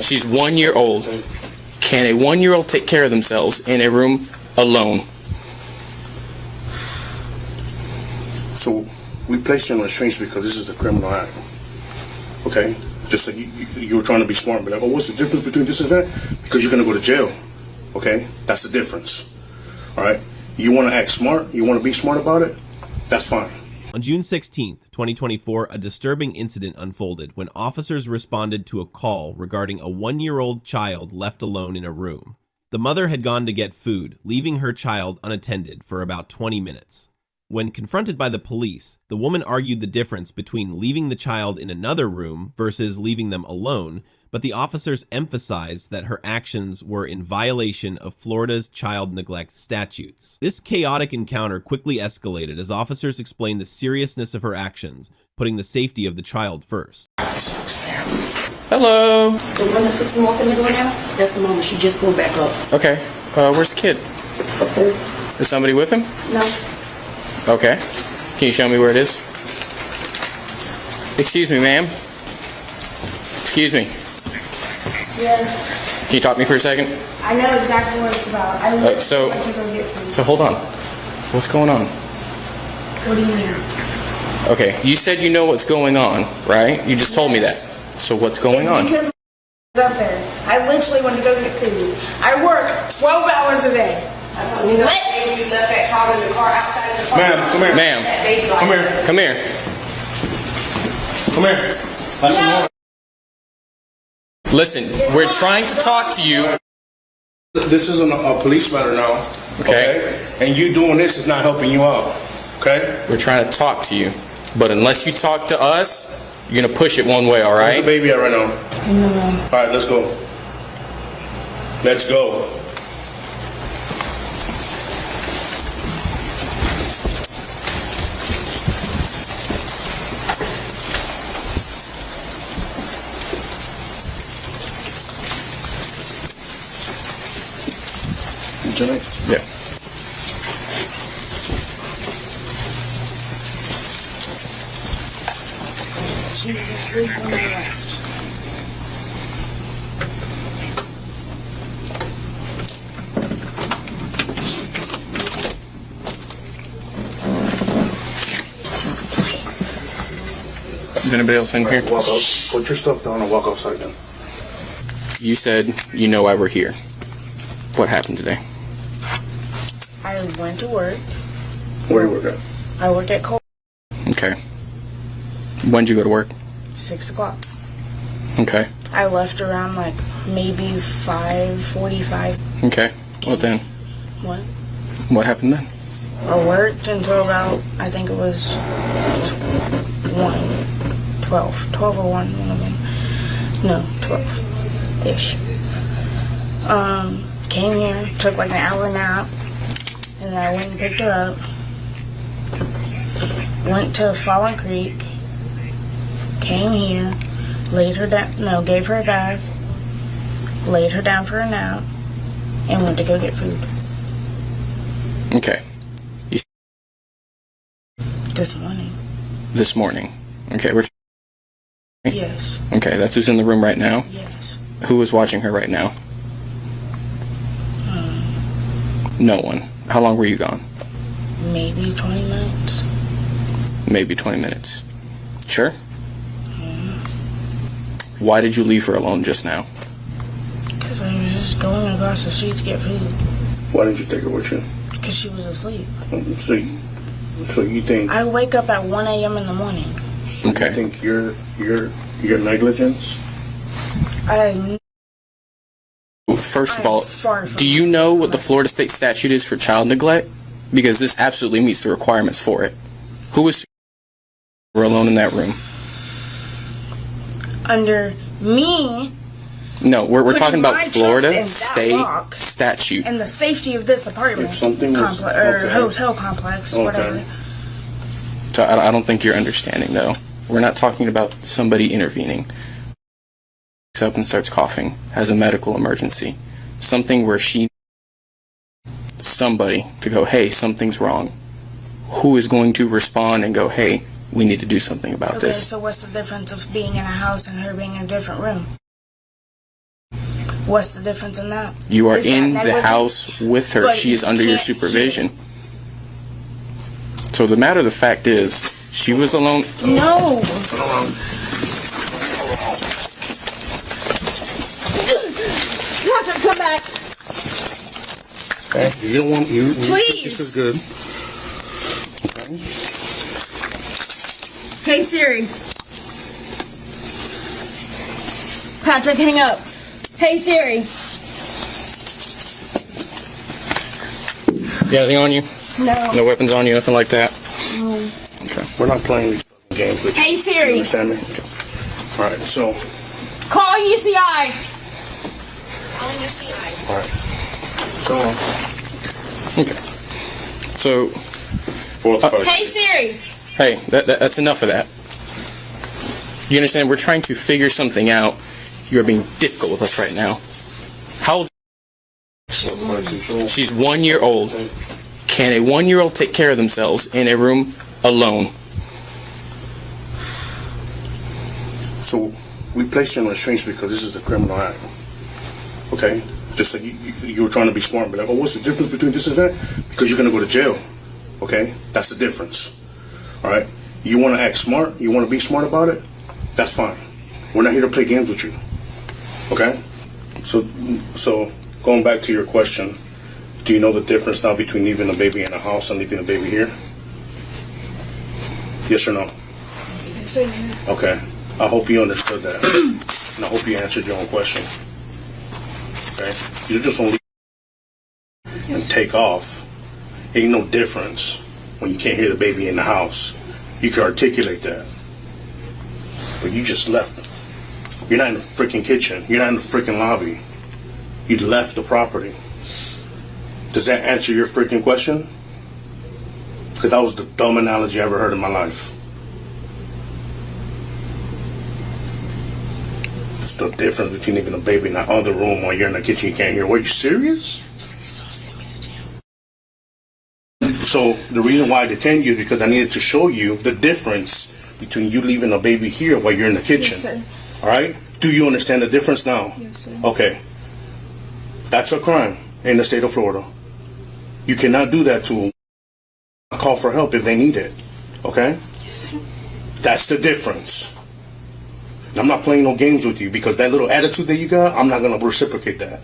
She's 1 year old. Can a 1-year-old take care of themselves in a room alone? So we placed you on restraints because this is a criminal act. Okay? Just like you were trying to be smart, but like, oh, what's the difference between this and that? Because you're going to go to jail. Okay? That's the difference. All right? You want to act smart? You want to be smart about it? That's fine. On June 16th, 2024, a disturbing incident unfolded when officers responded to a call regarding a 1-year-old child left alone in a room. The mother had gone to get food, leaving her child unattended for about 20 minutes. When confronted by the police, the woman argued the difference between leaving the child in another room versus leaving them alone, but the officers emphasized that her actions were in violation of Florida's child neglect statutes. This chaotic encounter quickly escalated as officers explained the seriousness of her actions, putting the safety of the child first. Hello. The one that's fixing to walk in the door now, that's the mama. She just pulled back up. Okay. Where's the kid? Upstairs. Is somebody with him? No. Okay. Can you show me where it is? Excuse me, ma'am. Excuse me. Yes. Can you talk to me for a second? I know exactly what it's about. I went to go get food. So hold on. What's going on? What do you mean? Okay, you said you know what's going on, right? You just told me that. So what's going on? Because my up there. I literally went to go get food. I work 12 hours a day. What? Ma'am, come here. Ma'am, Come here. come here. Come here. That's the law. Listen, we're trying to talk to you. This isn't a police matter now. Okay. And you doing this is not helping you out. Okay? We're trying to talk to you. But unless you talk to us, you're going to push it one way, all Where's the right? baby at right now? No. All right, let's go. Let's go. Yeah. She was asleep when I left. Is anybody else in here? Walk out. Put your stuff down and walk outside then. You said you know why we're here. What happened today? I went to work. Where do you work at? I work at Cole. Okay. When'd you go to work? 6 o'clock. Okay. I left around like maybe 5:45. Okay. What then? What? What happened then? I worked until about, I think it was 12 or 1, one of them. No, 12-ish. Came here, took like an hour nap, and then I went and picked her up. Went to Fallen Creek, came here, laid her down, no, gave her a bath, laid her down for a nap, and went to go get food. Okay. This morning. This morning. Okay, we're Yes. okay, that's who's in the room right now. Yes. Who is watching her right now? No one. How long were you gone? Maybe 20 minutes. Maybe 20 minutes. Sure? Why did you leave her alone just now? Because I was just going across the street to get food. Why didn't you take her with you? Because she was asleep. So you think? I wake up at 1 a.m. in the morning. So Okay. You think your negligence? First of I'm all, far from do you know what the Florida state statute is for child neglect? Because this absolutely meets the requirements for it. Who was were alone in that room? Under me No, we're Putting talking about my trust Florida in that state box statute. and the safety of this apartment If something was- okay. hotel complex, Okay. whatever. So I don't think you're understanding, though. We're not talking about somebody intervening. Wakes up and starts coughing, has a medical emergency. Something where somebody to go, hey, something's wrong. Who is going to respond and go, hey, we need to do something about Okay, this? so what's the difference of being in a house and her being in a different room? What's the difference in that? You are Is that in the negligent? house with her. But She is you under your can't supervision. So the matter of the fact is, she was alone. No. Patrick, come back. Okay. You don't want you. Please. This is good. Okay. Hey Siri. Patrick, hang up. Hey Siri. You got anything on you? No. No weapons on you, nothing like that? Okay. We're not playing these games with you. Hey Siri. You understand me? Okay. All right. So. Call UCI. All right. Go on. Okay. So, Fourth question. Hey Siri. hey, that's enough of that. You understand? We're trying to figure something out. You're being difficult with us right now. How old? She's 1 year old. Can a 1 year old take care of themselves in a room alone? So we placed you on restraints because this is a criminal act. Okay? Just like you were trying to be smart, but like, oh, what's the difference between this and that? Because you're going to go to jail. Okay? That's the difference. All right? You want to act smart? You want to be smart about it? That's fine. We're not here to play games with you. Okay? So going back to your question, do you know the difference now between leaving a baby in a house and leaving a baby here? Yes or no? Yes. Okay. I hope you understood that. And I hope you answered your own question. Okay? You just only and take off. Ain't no difference when you can't hear the baby in the house. You can articulate that. But you just left. You're not in the freaking kitchen. You're not in the freaking lobby. You left the property. Does that answer your freaking question? Because that was the dumb analogy I ever heard in my life. There's no difference between leaving a baby in the other room while you're in the kitchen. You can't hear. Were you serious? Please don't send me to jail. So the reason why I detained you is because I needed to show you the difference between you leaving a baby here while you're in the kitchen. Yes, sir. All right? Do you understand the difference now? Yes, sir. Okay. That's a crime in the state of Florida. You cannot do that to a call for help if they need it. Okay? Yes, sir. That's the difference. And I'm not playing no games with you because that little attitude that you got, I'm not going to reciprocate that.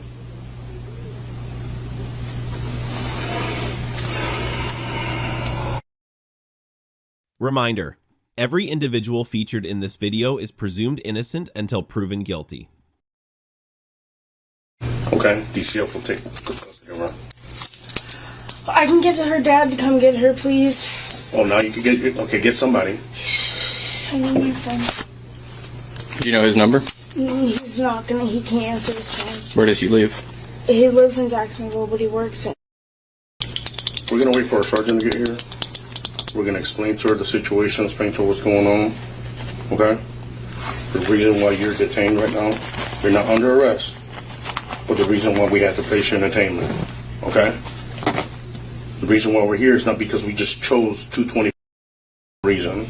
Reminder: every individual featured in this video is presumed innocent until proven guilty. Okay? DCF will take good custody, right? I can get her dad to come get her, please. Oh, now you can get somebody. I need my phone. Do you know his number? He's not gonna. He can't answer his phone. Where does he live? He lives in Jacksonville, but he works in. We're going to wait for our sergeant to get here. We're going to explain to her the situation, explain to her what's going on. Okay? The reason why you're detained right now, you're not under arrest, but the reason why we had to place you in detainment. Okay? The reason why we're here is not because we just chose 220 reason.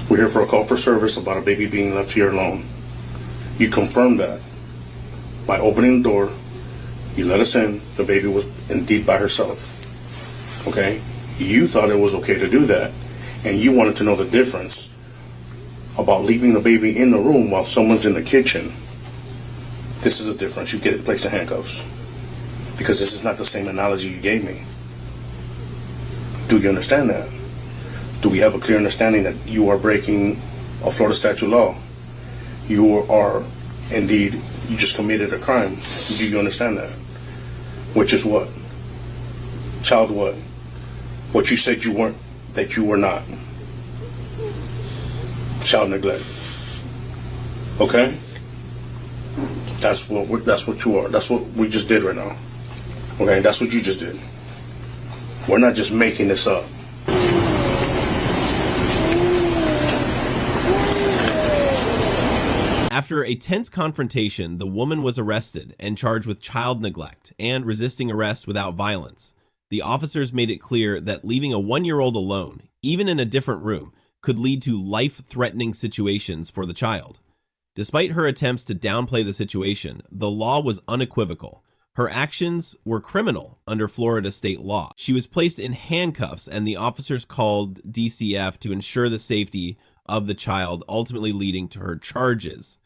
We're here for a call for service about a baby being left here alone. You confirmed that by opening the door. You let us in. The baby was indeed by herself. Okay? You thought it was okay to do that, and you wanted to know the difference about leaving the baby in the room while someone's in the kitchen. This is a difference. You get placed in handcuffs because this is not the same analogy you gave me. Do you understand that? Do we have a clear understanding that you are breaking a Florida statute law? You are indeed, you just committed a crime. Do you understand that? Which is what? Child what? What you said you weren't, that you were not. Child neglect. Okay? That's what you are. That's what we just did right now. Okay? That's what you just did. We're not just making this up. After a tense confrontation, the woman was arrested and charged with child neglect and resisting arrest without violence. The officers made it clear that leaving a 1-year-old alone, even in a different room, could lead to life-threatening situations for the child. Despite her attempts to downplay the situation, the law was unequivocal. Her actions were criminal under Florida state law. She was placed in handcuffs, and the officers called DCF to ensure the safety of the child, ultimately leading to her charges.